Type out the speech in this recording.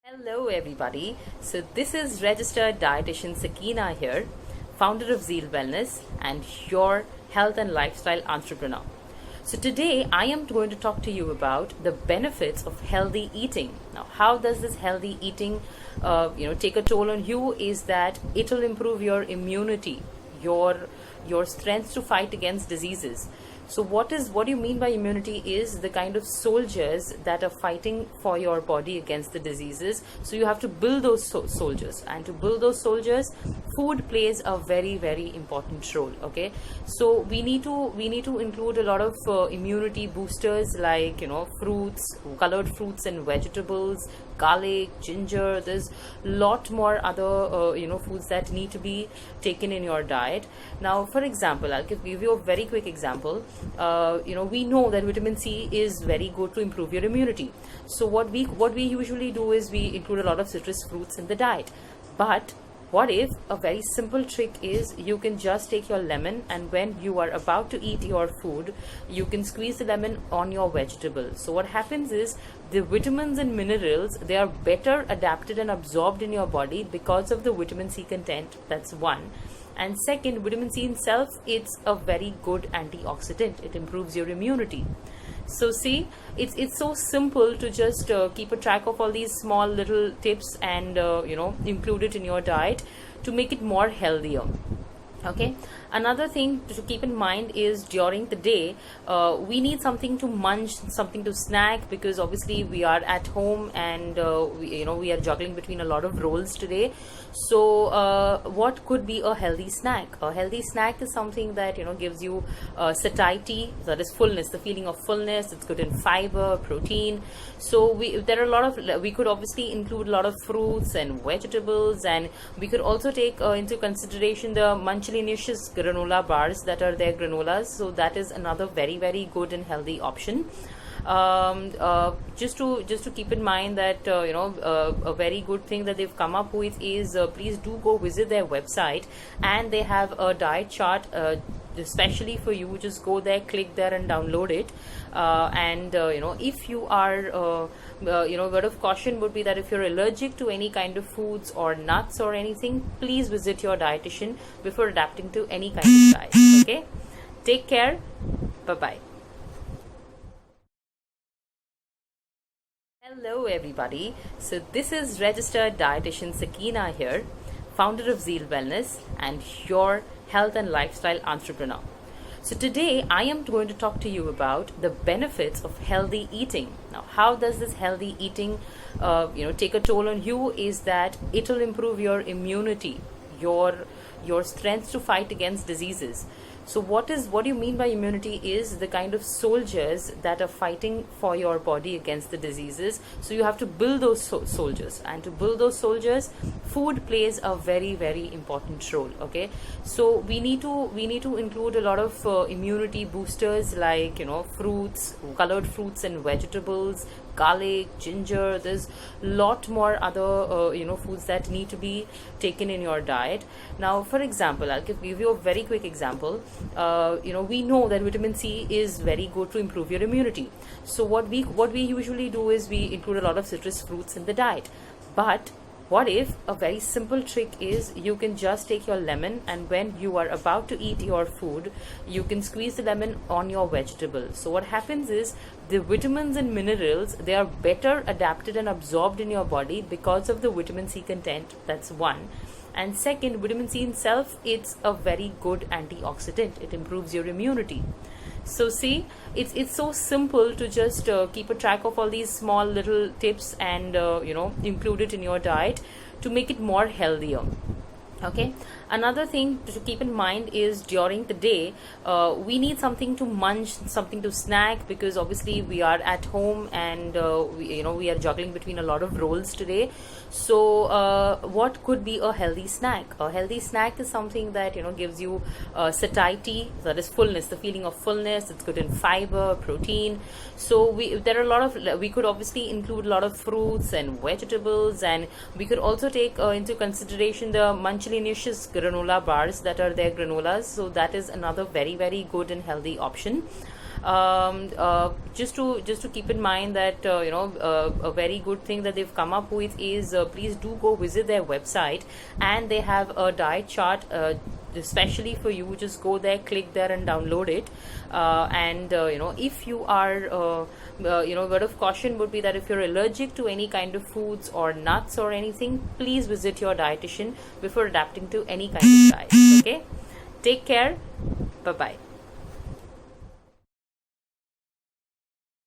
Hello, everybody. So, this is registered dietitian Sakina here, founder of Zeal Wellness and your health and lifestyle entrepreneur. So, today I am going to talk to you about the benefits of healthy eating. Now, how does this healthy eating, take a toll on you? Is that it will improve your immunity, your strength to fight against diseases. So what do you mean by immunity is the kind of soldiers that are fighting for your body against the diseases. So you have to build those soldiers, and to build those soldiers, food plays a very important role. Okay, so we need to include a lot of immunity boosters like fruits, colored fruits and vegetables, garlic, ginger. There's a lot more other foods that need to be taken in your diet. Now, for example, I'll give you a very quick example. We know that vitamin C is very good to improve your immunity. So what we usually do is we include a lot of citrus fruits in the diet. But what if a very simple trick is you can just take your lemon, and when you are about to eat your food, you can squeeze the lemon on your vegetable. So what happens is the vitamins and minerals, they are better adapted and absorbed in your body because of the vitamin C content. That's one. And second, vitamin C itself, it's a very good antioxidant. It improves your immunity. So see, it's so simple to just keep a track of all these small little tips and include it in your diet to make it more healthier. Okay, another thing to keep in mind is during the day we need something to munch, something to snack, because obviously we are at home and we are juggling between a lot of roles today. So what could be a healthy snack? A healthy snack is something that gives you satiety, that is fullness, the feeling of fullness. It's good in fiber, protein. So we could obviously include a lot of fruits and vegetables, and we could also take into consideration the Munchlicious granola bars that are there, granolas. So that is another very good and healthy option. Just to keep in mind that a very good thing that they've come up with is please do go visit their website, and they have a diet chart especially for you. Just go there, click there and download it. If you are word of caution would be that if you're allergic to any kind of foods or nuts or anything, please visit your dietitian before adapting to any kind of diet. Okay, take care. Bye bye. Hello, everybody. So, this is registered dietitian Sakina here, founder of Zeal Wellness and your health and lifestyle entrepreneur. So, today I am going to talk to you about the benefits of healthy eating. Now, how does this healthy eating, take a toll on you? Is that it will improve your immunity, your strength to fight against diseases. So what do you mean by immunity is the kind of soldiers that are fighting for your body against the diseases. So you have to build those soldiers, and to build those soldiers, food plays a very important role. Okay, so we need to include a lot of immunity boosters like fruits, colored fruits and vegetables, garlic, ginger. There's a lot more other foods that need to be taken in your diet. Now, for example, I'll give you a very quick example. We know that vitamin C is very good to improve your immunity. So what we usually do is we include a lot of citrus fruits in the diet. But what if a very simple trick is you can just take your lemon, and when you are about to eat your food, you can squeeze the lemon on your vegetable. So what happens is the vitamins and minerals, they are better adapted and absorbed in your body because of the vitamin C content. That's one. And second, vitamin C itself, it's a very good antioxidant. It improves your immunity. So see, it's so simple to just keep a track of all these small little tips and include it in your diet to make it more healthier. Okay, another thing to keep in mind is during the day we need something to munch, something to snack, because obviously we are at home and we are juggling between a lot of roles today. So what could be a healthy snack? A healthy snack is something that gives you satiety, that is fullness, the feeling of fullness. It's good in fiber, protein. So we could obviously include a lot of fruits and vegetables, and we could also take into consideration the Munchlicious Nutritious granola bars that are there, granolas. So that is another very, very good and healthy option. Just to keep in mind that a very good thing that they've come up with is, please do go visit their website, and they have a diet chart especially for you. Just go there, click there, and download it. And if you are word of caution would be that if you're allergic to any kind of foods or nuts or anything, please visit your dietitian before adapting to any kind of diet. Okay, take care. Bye bye.